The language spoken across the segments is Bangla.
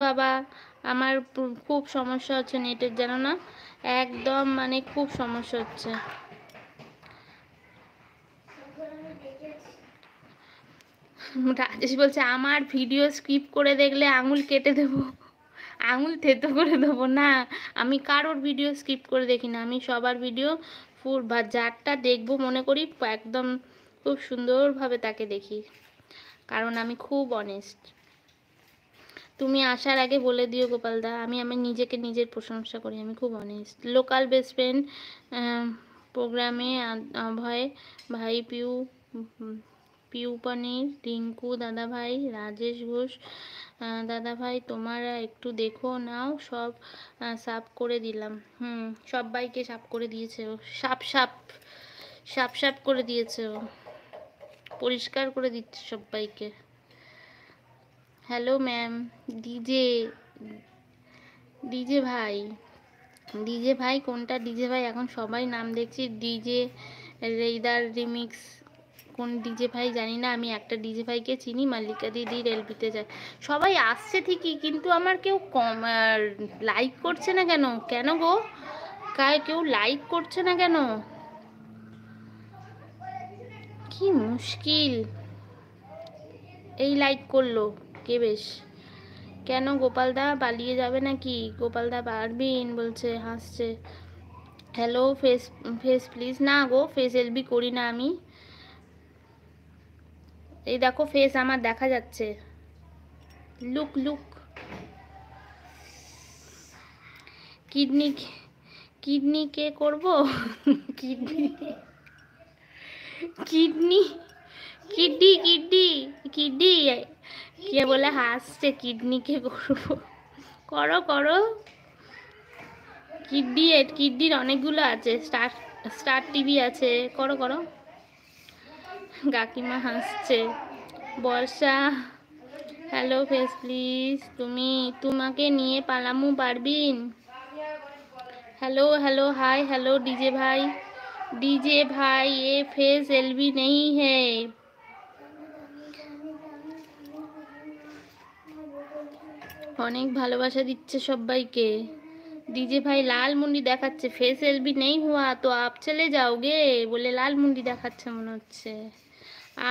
বাবা, আমার খুব সমস্যা হচ্ছে নেটের, জানো না, একদম মানে খুব সমস্যা হচ্ছে। রাজেশ বলছে আমার ভিডিও স্কিপ করে দেখলে আঙুল কেটে দেবো, আঙুল থেতো করে দেবো। না, আমি কারোর ভিডিও স্কিপ করে দেখি না, আমি সবার ভিডিও ফুল বা যারটা দেখবো মনে করি একদম খুব সুন্দরভাবে তাকে দেখি, কারণ আমি খুব অনেস্ট। তুমি আসার আগে বলে দিও গোপালদা, আমি নিজেকে নিজের প্রশংসা করি, আমি খুব অনেস্ট। লোকাল বেস্ট ফ্রেন্ড প্রোগ্রামে অভয় ভাই, পিউ পনির, রিঙ্কু দাদা ভাই, রাজেশ ঘোষ দাদা ভাই, তোমরা একটু দেখো নাও, সব সাফ করে দিলাম। সবাইকে সাফ করে দিয়েছে ও, সাপ সাপ সাপ সাপ করে দিয়েছে ও, পরিষ্কার করে দিচ্ছে সবাইকে। Hello ma'am. ডিজে ডিজে ভাই, ডিজে ভাই কোনটা ডিজে ভাই? এখন সবাই নাম দেখছি ডিজে রেইদার রিমিক্স, কোন ডিজে ভাই জানি না। আমি একটা ডিজে ভাইকে চিনি, মাল্লিকা দিদির এলবিতে যায়। সবাই আসছে ঠিকই, কিন্তু আমার কেউ লাইক করছে না কেন? কেন গো, কেউ লাইক করছে না কেন? কি মুশকিল। এই লাইক করলো কে বেশ? কেন গোপালদা পালিয়ে যাবে নাকি? গোপালদা পারবিন বলছে, হাসছে। Hello face, face please. না গো, ফেস এলবি করি না আমি। এই দেখো ফেস আমার দেখা যাচ্ছে, লুক লুক। কিডনি, কিডনি কে করব? Kidney kidney kidney kidney kidney কে বলে হাসছে, কিডনি কে করব? করো করো। কিডনির অনেকগুলো আছে, স্টার স্টার টিভি আছে, করো করো। কাকিমা হাসছে। বর্ষা, হ্যালো ফেস প্লিজ, তোমাকে নিয়ে Palamu Parveen? Hello hello hi hello DJ भाई, डीजे भाई ये फेस एलबी नहीं है। অনেক ভালোবাসা দিচ্ছে সবাইকে। डीजे भाई लाल मुंडी দেখাচ্ছে, फेस एलबी नहीं हुआ तो आप चले जाओगे বলে লাল মুন্ডি দেখাচ্ছে মনে হচ্ছে।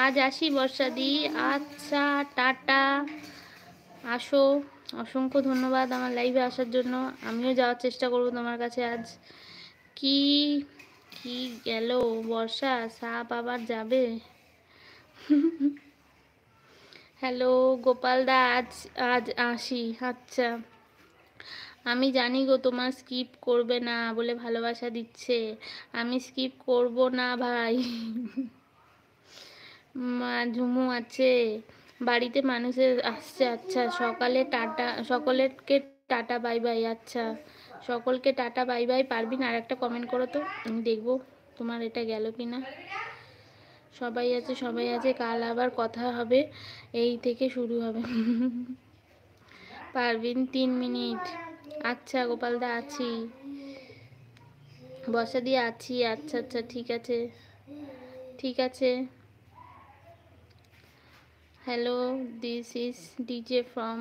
আজ আসি বর্ষাদি, আচ্ছা টাটা, আসো। অসংখ্য ধন্যবাদ আমার লাইভে আসার জন্য, আমিও যাওয়ার চেষ্টা করব তোমার কাছে আজ। কি কি গেল বর্ষা, সাপ আবার যাবে? হ্যালো গোপালদা, আজ আজ আসি। আচ্ছা, আমি জানি গো তোমার স্কিপ করবে না বলে ভালোবাসা দিচ্ছে, আমি স্কিপ করব না ভাই। মা ঝুমু আছে বাড়িতে, মানুষের আসছে। আচ্ছা সকালে টাটা, সকলকে টাটা বাই বাই। আচ্ছা সকলকে টাটা বাই বাই। পারবিন আর একটা কমেন্ট করো তো, আমি দেখবো তোমার এটা গেল কিনা। সবাই আছে সবাই আছে, কাল আবার কথা হবে, এই থেকে শুরু হবে। পারবিন 3 মিনিট। আচ্ছা গোপালদা আছি, বসা দিয়ে আছি। আচ্ছা আচ্ছা ঠিক আছে ঠিক আছে। Hello, this is DJ from.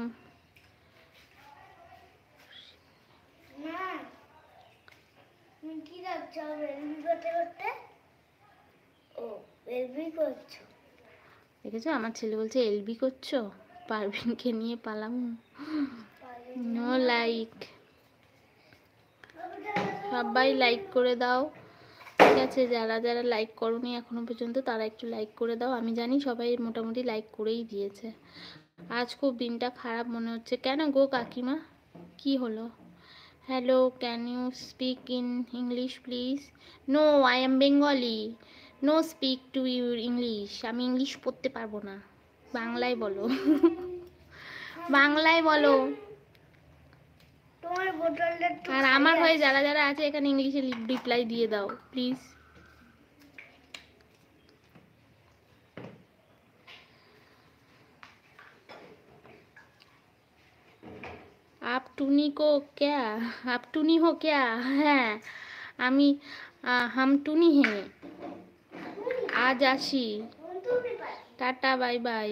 দেখেছো আমার ছেলে বলছে এলবি করছো, পারভিনকে নিয়ে পালাম। No like. সবাই লাইক করে দাও, ঠিক আছে? যারা যারা লাইক করোনি এখনো পর্যন্ত তারা একটু লাইক করে দাও। আমি জানি সবাই মোটামুটি লাইক করেই দিয়েছে। আজ খুব দিনটা খারাপ মনে হচ্ছে। কেন গো কাকিমা, কি হলো? Hello, can you speak in English please? No, I am Bengali, no speak to you English. আমি ইংলিশ পড়তে পারবো না, বাংলায় বলো। বাংলায় বলো। আর আমার হয়ে যারা যারা আছে এখানে ইংলিশে রিপ্লাই দিয়ে দাও প্লিজ। आप टूनी को क्या, आप टूनी हो क्या? হ্যাঁ আমি, हम टूनी हैं। আজ আসি, টাটা বাই বাই।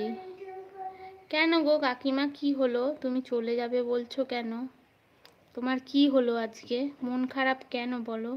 কেন গো কাকিমা, কি হলো? তুমি চলে যাবে বলছো কেন? তোমার কি হলো আজকে? মন খারাপ কেন বলো?